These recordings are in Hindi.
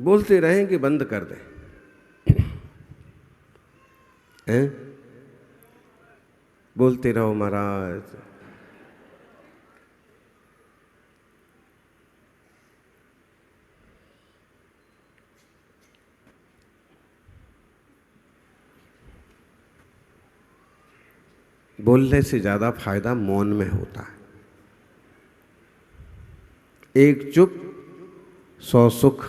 बोलते रहें कि बंद कर दें? हैं? बोलते रहो महाराज। बोलने से ज्यादा फायदा मौन में होता है। एक चुप 100 सुख।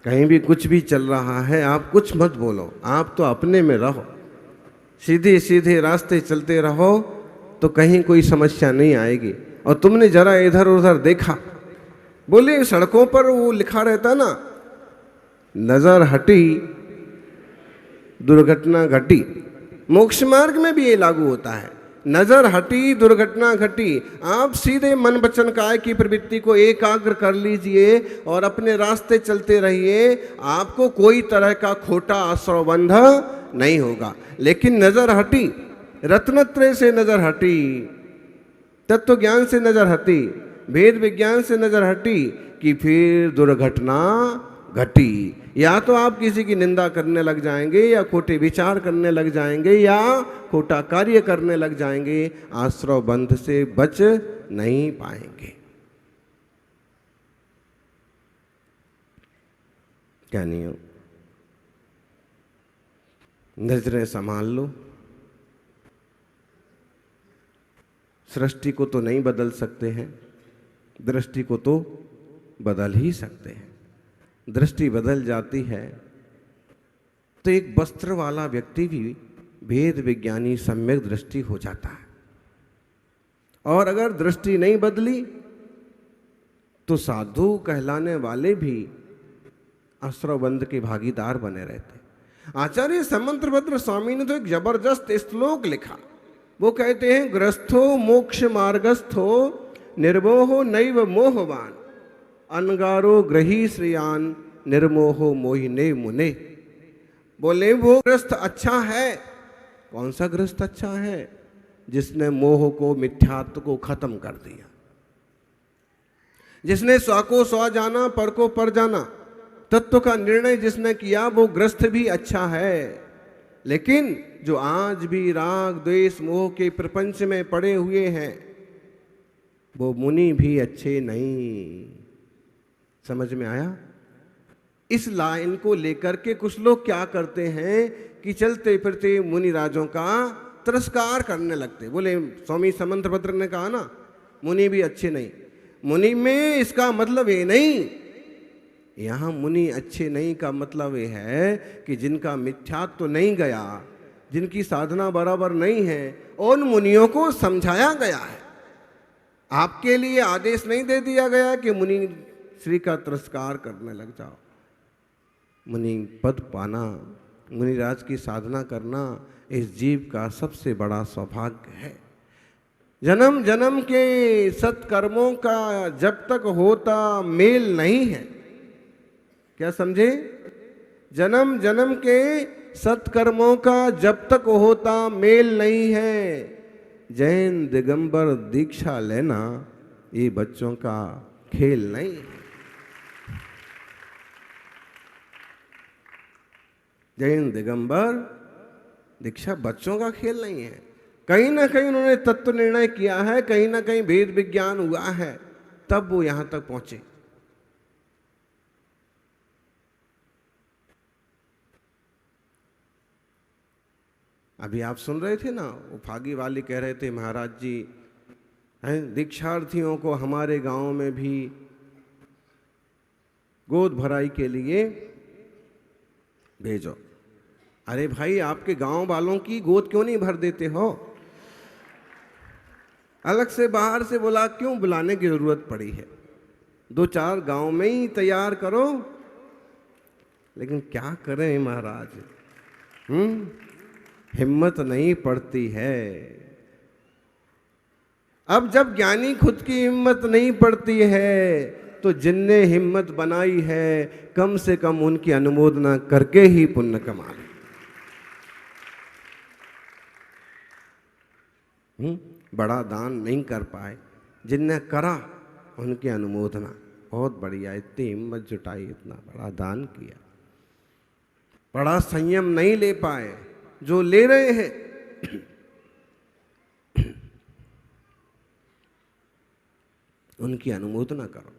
कहीं भी कुछ भी चल रहा है, आप कुछ मत बोलो, आप तो अपने में रहो, सीधे सीधे रास्ते चलते रहो, तो कहीं कोई समस्या नहीं आएगी। और तुमने जरा इधर उधर देखा, बोले सड़कों पर वो लिखा रहता ना, नजर हटी दुर्घटना घटी। मोक्ष मार्ग में भी ये लागू होता है, नजर हटी दुर्घटना घटी। आप सीधे मन वचन काया की प्रवृत्ति को एकाग्र कर लीजिए और अपने रास्ते चलते रहिए, आपको कोई तरह का खोटा आश्रवबंध नहीं होगा। लेकिन नजर हटी, रत्नत्रय से नजर हटी, तत्व ज्ञान से नजर हटी, वेद विज्ञान से नजर हटी, कि फिर दुर्घटना घटी। या तो आप किसी की निंदा करने लग जाएंगे, या खोटे विचार करने लग जाएंगे, या खोटा कार्य करने लग जाएंगे, आश्रव बंध से बच नहीं पाएंगे। क्या नहीं हो? नजरें संभाल लो। सृष्टि को तो नहीं बदल सकते हैं, दृष्टि को तो बदल ही सकते हैं। दृष्टि बदल जाती है तो एक वस्त्र वाला व्यक्ति भी वेद विज्ञानी सम्यक दृष्टि हो जाता है। और अगर दृष्टि नहीं बदली तो साधु कहलाने वाले भी आश्रवबंध के भागीदार बने रहते। आचार्य समंतभद्र स्वामी ने तो एक जबरदस्त श्लोक लिखा। वो कहते हैं, ग्रस्थो मोक्ष मार्गस्थो निर्मोहो नैव मोहवान, अनगारो ग्रही श्रियान निर्मोहो मोहिने मुने। बोले वो ग्रस्त अच्छा है। कौन सा ग्रस्त अच्छा है? जिसने मोह को, मिथ्यात्व को खत्म कर दिया, जिसने स्व को स्व जाना, पर को पर जाना, तत्व का निर्णय जिसने किया, वो ग्रस्त भी अच्छा है। लेकिन जो आज भी राग द्वेष मोह के प्रपंच में पड़े हुए हैं, वो मुनि भी अच्छे नहीं। समझ में आया? इस लाइन को लेकर के कुछ लोग क्या करते हैं कि चलते फिरते मुनि राजों का तिरस्कार करने लगते। बोले स्वामी समंतभद्र ने कहा ना, मुनि भी अच्छे नहीं। मुनि में इसका मतलब ये नहीं, यहां मुनि अच्छे नहीं का मतलब ये है कि जिनका मिथ्यात्व तो नहीं गया, जिनकी साधना बराबर नहीं है, उन मुनियों को समझाया गया है। आपके लिए आदेश नहीं दे दिया गया कि मुनि श्री का तिरस्कार करने लग जाओ। मुनि पद पाना, मुनिराज की साधना करना इस जीव का सबसे बड़ा सौभाग्य है। जन्म जन्म के सत्कर्मों का जब तक होता मेल नहीं है, क्या समझे? जन्म जन्म के सत्कर्मों का जब तक होता मेल नहीं है, जैन दिगंबर दीक्षा लेना ये बच्चों का खेल नहीं है। जैन दिगंबर दीक्षा बच्चों का खेल नहीं है। कहीं ना कहीं उन्होंने तत्व निर्णय किया है, कहीं ना कहीं वेद विज्ञान हुआ है, तब वो यहां तक पहुंचे। अभी आप सुन रहे थे ना, वो फागी वाली कह रहे थे, महाराज जी हैं दीक्षार्थियों को हमारे गांव में भी गोद भराई के लिए भेजो। अरे भाई, आपके गांव वालों की गोद क्यों नहीं भर देते हो? अलग से बाहर से बोला, क्यों बुलाने की जरूरत पड़ी है? 2-4 गांव में ही तैयार करो। लेकिन क्या करें महाराज, हिम्मत नहीं पड़ती है। अब जब ज्ञानी खुद की हिम्मत नहीं पड़ती है, तो जिनने हिम्मत बनाई है कम से कम उनकी अनुमोदना करके ही पुण्य कमा ले। बड़ा दान नहीं कर पाए, जिनने करा उनकी अनुमोदना। बहुत बढ़िया, इतनी हिम्मत जुटाई, इतना बड़ा दान किया, बड़ा संयम नहीं ले पाए, जो ले रहे हैं उनकी अनुमोदना करो।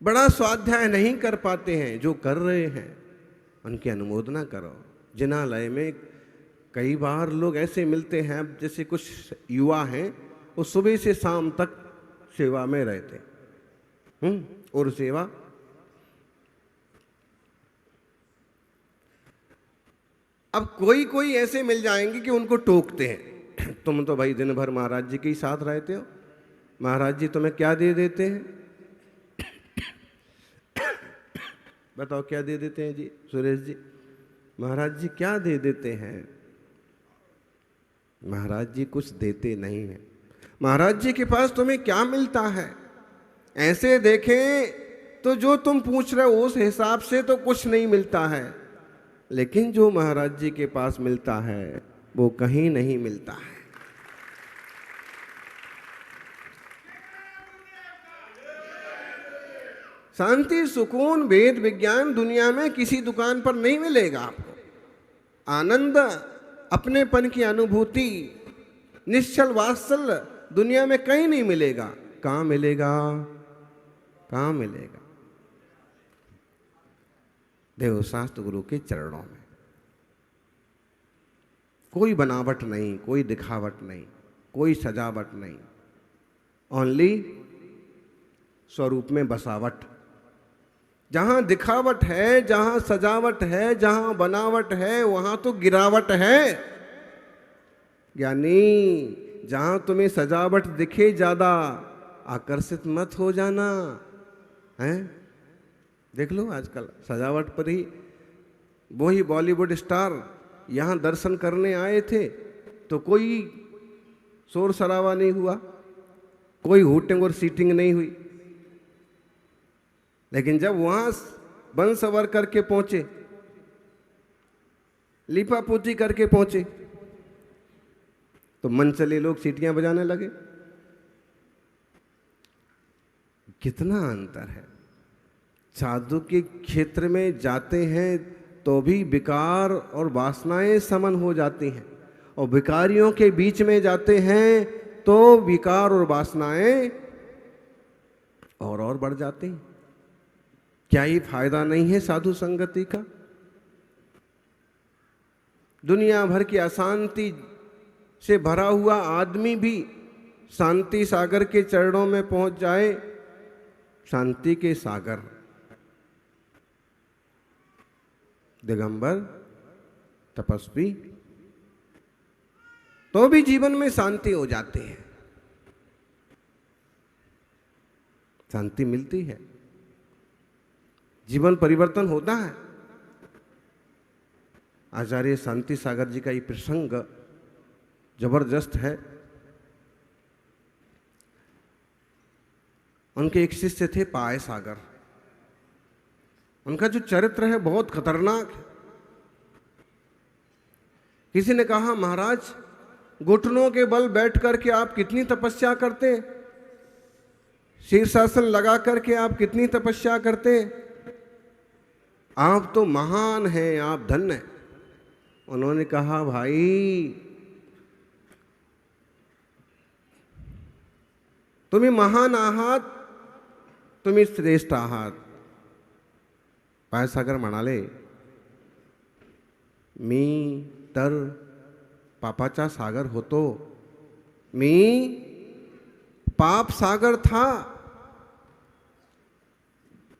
बड़ा स्वाध्याय नहीं कर पाते हैं, जो कर रहे हैं उनकी अनुमोदना करो। जिनालय में कई बार लोग ऐसे मिलते हैं, अब जैसे कुछ युवा हैं वो सुबह से शाम तक सेवा में रहते, और सेवा अब कोई कोई ऐसे मिल जाएंगे कि उनको टोकते हैं, तुम तो भाई दिन भर महाराज जी के ही साथ रहते हो, महाराज जी तुम्हें क्या दे देते हैं? बताओ क्या दे देते हैं जी सुरेश जी? महाराज जी क्या दे देते हैं? महाराज जी कुछ देते नहीं हैं। महाराज जी के पास तुम्हें क्या मिलता है? ऐसे देखें तो जो तुम पूछ रहे हो उस हिसाब से तो कुछ नहीं मिलता है, लेकिन जो महाराज जी के पास मिलता है वो कहीं नहीं मिलता है। शांति, सुकून, वेद विज्ञान दुनिया में किसी दुकान पर नहीं मिलेगा आपको। आनंद, अपनेपन की अनुभूति, निश्चल वात्सल्य दुनिया में कहीं नहीं मिलेगा। कहाँ मिलेगा? कहाँ मिलेगा? देवशास्त्र गुरु के चरणों में। कोई बनावट नहीं, कोई दिखावट नहीं, कोई सजावट नहीं, ओनली स्वरूप में बसावट। जहां दिखावट है, जहां सजावट है, जहां बनावट है, वहां तो गिरावट है। यानी जहां तुम्हें सजावट दिखे ज्यादा, आकर्षित मत हो जाना है। देख लो आजकल सजावट पर ही, वो ही बॉलीवुड स्टार यहां दर्शन करने आए थे तो कोई शोर शराबा नहीं हुआ, कोई हूटिंग और सीटिंग नहीं हुई, लेकिन जब वहां बन सवर करके पहुंचे, लीपा पोती करके पहुंचे, तो मन चले लोग सीटियां बजाने लगे। कितना अंतर है। साधु के क्षेत्र में जाते हैं तो भी विकार और वासनाएं समन हो जाती हैं, और विकारियों के बीच में जाते हैं तो विकार और वासनाएं और बढ़ जाती हैं। क्या ये फायदा नहीं है साधु संगति का? दुनिया भर की अशांति से भरा हुआ आदमी भी शांति सागर के चरणों में पहुंच जाए, शांति के सागर, दिगंबर, तपस्वी, तो भी जीवन में शांति हो जाती है, शांति मिलती है, जीवन परिवर्तन होता है। आचार्य शांति सागर जी का ये प्रसंग जबरदस्त है। उनके एक शिष्य थे पाय सागर। उनका जो चरित्र है बहुत खतरनाक है। किसी ने कहा, महाराज घुटनों के बल बैठ करके आप कितनी तपस्या करते, शीर्षासन लगा करके आप कितनी तपस्या करते, आप तो महान हैं, आप धन्य हैं। उन्होंने कहा, भाई तुम्ही महान आहात, तुम्ही श्रेष्ठ आहात. पायसागर म्हणाले, मी तर पापाचा सागर होतो, मी पाप सागर था.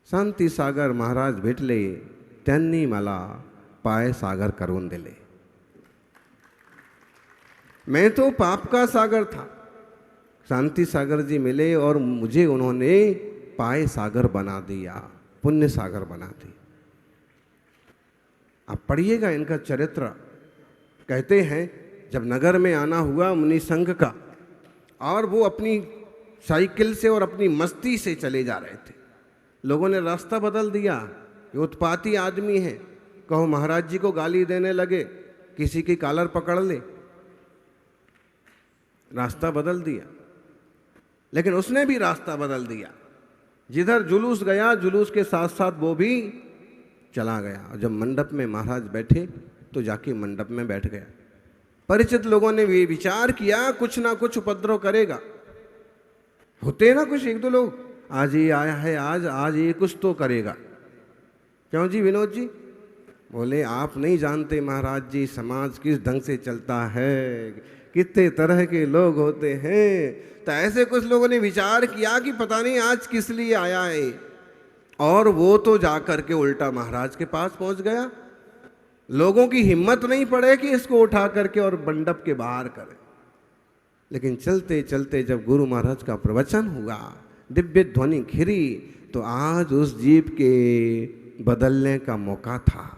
शांती सागर महाराज भेटले, त्यांनी मला पाय सागर करून दिले. मैं तो पाप का सागर था, शांति सागर जी मिले और मुझे उन्होंने पाय सागर बना दिया, पुण्य सागर बना दिया. आप पढ़िएगा इनका चरित्र. कहते हैं जब नगर में आना हुआ मुनि संघ का, और वो अपनी साइकिल से और अपनी मस्ती से चले जा रहे थे, लोगों ने रास्ता बदल दिया. ये उत्पाती आदमी है, कहो महाराज जी को गाली देने लगे, किसी की कॉलर पकड़ ले, रास्ता बदल दिया. लेकिन उसने भी रास्ता बदल दिया. जिधर जुलूस गया, जुलूस के साथ साथ वो भी चला गया। और जब मंडप में महाराज बैठे तो जाके मंडप में बैठ गया। परिचित लोगों ने भी विचार किया कुछ ना कुछ उपद्रव करेगा। होते हैं ना कुछ एक दो लोग, आज ये आया है, आज ये कुछ तो करेगा। क्यों जी विनोद जी? बोले आप नहीं जानते महाराज जी समाज किस ढंग से चलता है, कितने तरह के लोग होते हैं। तो ऐसे कुछ लोगों ने विचार किया कि पता नहीं आज किस लिए आया है, और वो तो जाकर के उल्टा महाराज के पास पहुंच गया। लोगों की हिम्मत नहीं पड़े कि इसको उठा करके और मंडप के बाहर करें। लेकिन चलते चलते जब गुरु महाराज का प्रवचन हुआ, दिव्य ध्वनि खिरी, तो आज उस जीव के बदलने का मौका था।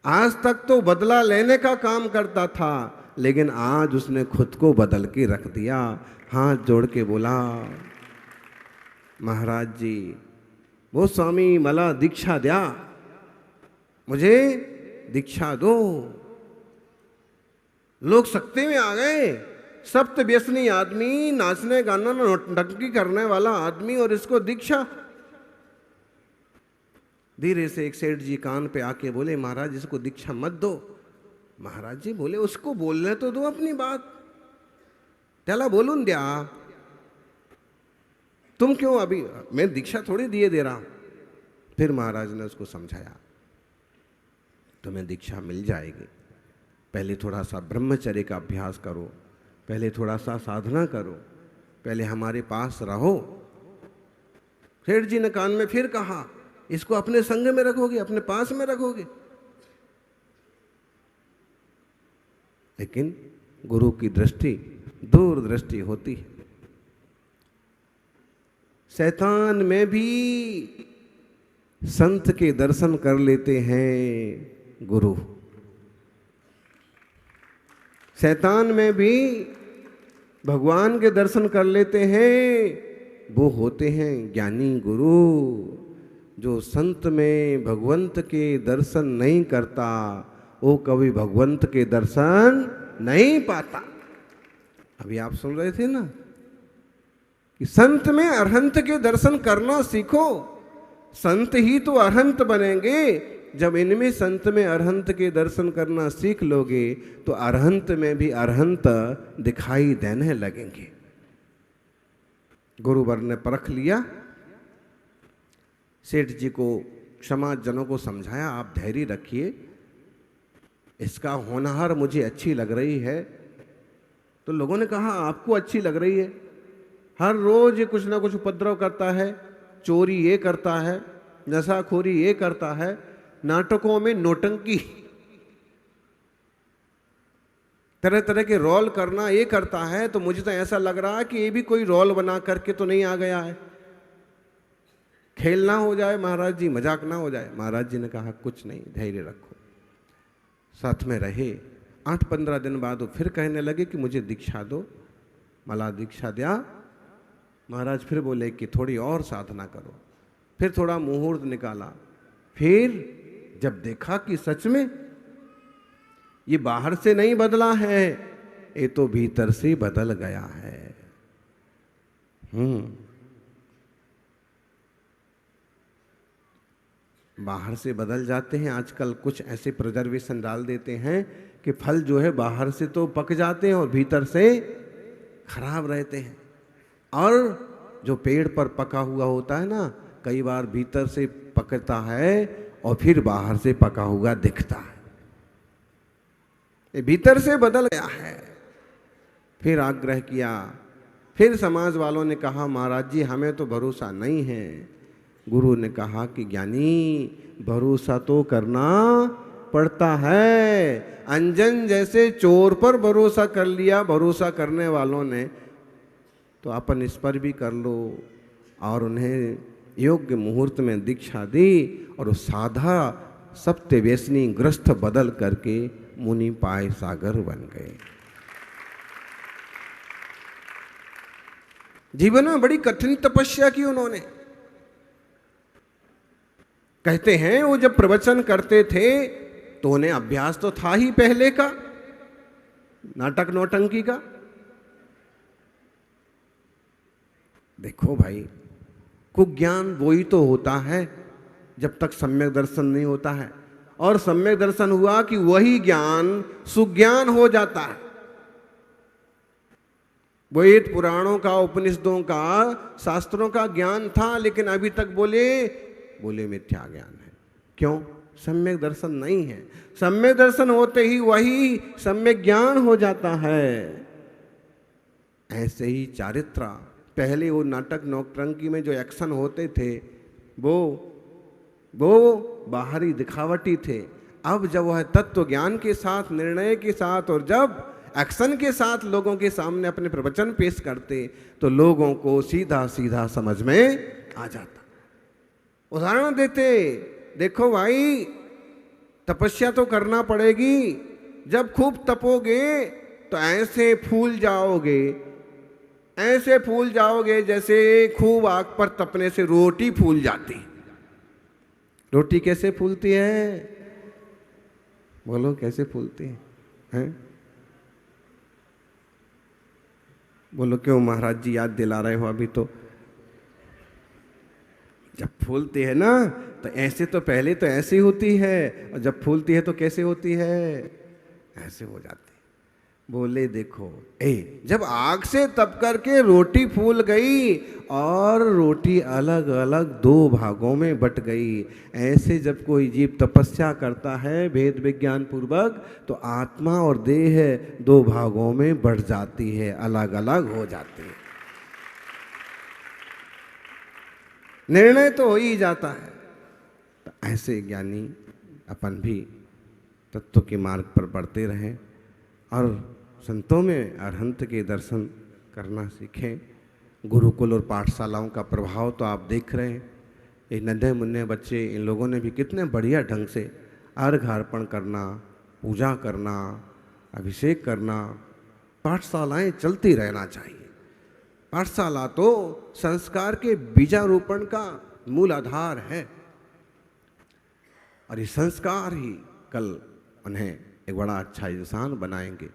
आज तक तो बदला लेने का काम करता था, लेकिन आज उसने खुद को बदल के रख दिया। हाथ जोड़ के बोला, महाराज जी वो स्वामी मला दीक्षा दिया, मुझे दीक्षा दो। लोग सकते में आ गए, सप्त व्यसनी आदमी, नाचने गाना नौटंकी करने वाला आदमी, और इसको दीक्षा। धीरे से एक सेठ जी कान पे आके बोले, महाराज इसको दीक्षा मत दो। महाराज जी बोले, उसको बोलने तो दो अपनी बात, त्याला बोलून द्या, तुम क्यों अभी, मैं दीक्षा थोड़ी दिए दे रहा हूं। फिर महाराज ने उसको समझाया, तुम्हें दीक्षा मिल जाएगी, पहले थोड़ा सा ब्रह्मचर्य का अभ्यास करो, पहले थोड़ा सा साधना करो, पहले हमारे पास रहो। सेठ जी ने कान में फिर कहा, इसको अपने संग में रखोगे, अपने पास में रखोगे। लेकिन गुरु की दृष्टि दूरदृष्टि होती है। शैतान में भी संत के दर्शन कर लेते हैं गुरु, शैतान में भी भगवान के दर्शन कर लेते हैं। वो होते हैं ज्ञानी गुरु। जो संत में भगवंत के दर्शन नहीं करता, वो कभी भगवंत के दर्शन नहीं पाता। अभी आप सुन रहे थे ना कि संत में अरहंत के दर्शन करना सीखो। संत ही तो अरहंत बनेंगे। जब इनमें संत में अरहंत के दर्शन करना सीख लोगे तो अरहंत में भी अरहंत दिखाई देने लगेंगे। गुरुवर ने परख लिया, सेठ जी को क्षमा जनों को समझाया, आप धैर्य रखिए, इसका होनहार मुझे अच्छी लग रही है। तो लोगों ने कहा आपको अच्छी लग रही है, हर रोज ये कुछ ना कुछ उपद्रव करता है, चोरी ये करता है, नशाखोरी ये करता है, नाटकों में नोटंकी, तरह तरह के रोल करना ये करता है। तो मुझे तो ऐसा लग रहा है कि ये भी कोई रोल बना करके तो नहीं आ गया है, खेल ना हो जाए महाराज जी, मजाक ना हो जाए। महाराज जी ने कहा कुछ नहीं, धैर्य रखो। साथ में रहे। 8-15 दिन बाद वो फिर कहने लगे कि मुझे दीक्षा दो, मला दीक्षा दिया। महाराज फिर बोले कि थोड़ी और साधना करो। फिर थोड़ा मुहूर्त निकाला। फिर जब देखा कि सच में ये बाहर से नहीं बदला है, ये तो भीतर से बदल गया है। बाहर से बदल जाते हैं। आजकल कुछ ऐसे प्रिजर्वेशन डाल देते हैं कि फल जो है बाहर से तो पक जाते हैं और भीतर से खराब रहते हैं। और जो पेड़ पर पका हुआ होता है ना, कई बार भीतर से पकता है और फिर बाहर से पका हुआ दिखता है। ये भीतर से बदल गया है। फिर आग्रह किया। फिर समाज वालों ने कहा महाराज जी हमें तो भरोसा नहीं है। गुरु ने कहा कि ज्ञानी भरोसा तो करना पड़ता है। अंजन जैसे चोर पर भरोसा कर लिया भरोसा करने वालों ने, तो अपन इस पर भी कर लो। और उन्हें योग्य मुहूर्त में दीक्षा दी और वो साधा सप्त व्यसनी ग्रस्त बदल करके मुनि पाए सागर बन गए। जीवन में बड़ी कठिन तपस्या की उन्होंने। कहते हैं वो जब प्रवचन करते थे तो उन्हें अभ्यास तो था ही पहले का, नाटक नौटंकी का। देखो भाई, कुज्ञान वो ही तो होता है जब तक सम्यक दर्शन नहीं होता है, और सम्यक दर्शन हुआ कि वही ज्ञान सुज्ञान हो जाता है। वेद पुराणों का, उपनिषदों का, शास्त्रों का ज्ञान था, लेकिन अभी तक बोले मिथ्या ज्ञान है। क्यों? सम्यक दर्शन नहीं है। सम्यक दर्शन होते ही वही सम्यक ज्ञान हो जाता है। ऐसे ही चारित्र, पहले वो नाटक नौटंकी में जो एक्शन होते थे वो बाहरी दिखावटी थे। अब जब वह तत्व ज्ञान के साथ, निर्णय के साथ और जब एक्शन के साथ लोगों के सामने अपने प्रवचन पेश करते तो लोगों को सीधा सीधा समझ में आ जाता। उदाहरण देते, देखो भाई, तपस्या तो करना पड़ेगी, जब खूब तपोगे तो ऐसे फूल जाओगे जैसे खूब आग पर तपने से रोटी फूल जाती। रोटी कैसे फूलती है? बोलो, कैसे फूलती है? बोलो, क्यों महाराज जी याद दिला रहे हो? अभी तो जब फूलती है ना तो ऐसे, तो पहले तो ऐसी होती है, और जब फूलती है तो कैसे होती है? ऐसे हो जाती। बोले देखो, जब आग से तप करके रोटी फूल गई और रोटी अलग अलग दो भागों में बट गई, ऐसे जब कोई जीव तपस्या करता है भेद विज्ञान पूर्वक तो आत्मा और देह दो भागों में बढ़ जाती है, अलग अलग हो जाती है। निर्णय तो हो ही जाता है। तो ऐसे ज्ञानी अपन भी तत्व के मार्ग पर बढ़ते रहें और संतों में अरहंत के दर्शन करना सीखें। गुरुकुल और पाठशालाओं का प्रभाव तो आप देख रहे हैं। ये नन्हे मुन्ने बच्चे, इन लोगों ने भी कितने बढ़िया ढंग से अर्घ अर्पण करना, पूजा करना, अभिषेक करना। पाठशालाएं चलती रहना चाहिए। पाठशाला तो संस्कार के बीजारोपण का मूल आधार है, और ये संस्कार ही कल उन्हें एक बड़ा अच्छा इंसान बनाएंगे।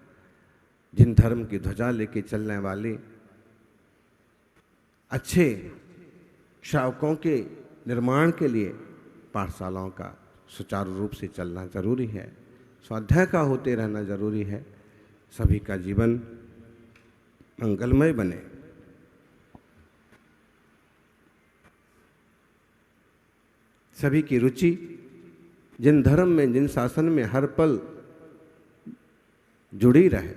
जिन धर्म की ध्वजा लेके चलने वाले अच्छे श्रावकों के निर्माण के लिए पाठशालाओं का सुचारू रूप से चलना जरूरी है, स्वाध्याय का होते रहना जरूरी है। सभी का जीवन मंगलमय बने। सभी की रुचि जिन धर्म में, जिन शासन में हर पल जुड़ी रहे,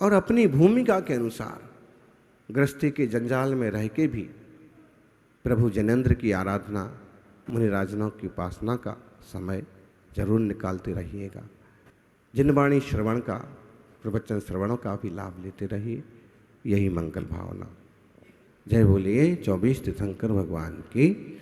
और अपनी भूमिका के अनुसार गृहस्थी के जंजाल में रह के भी प्रभु जनेंद्र की आराधना, मुनिराजनों की उपासना का समय जरूर निकालते रहिएगा। जिनवाणी श्रवण का, प्रवचन श्रवणों का भी लाभ लेते रहिए। यही मंगल भावना। जय बोलिए 24 तीर्थंकर भगवान की।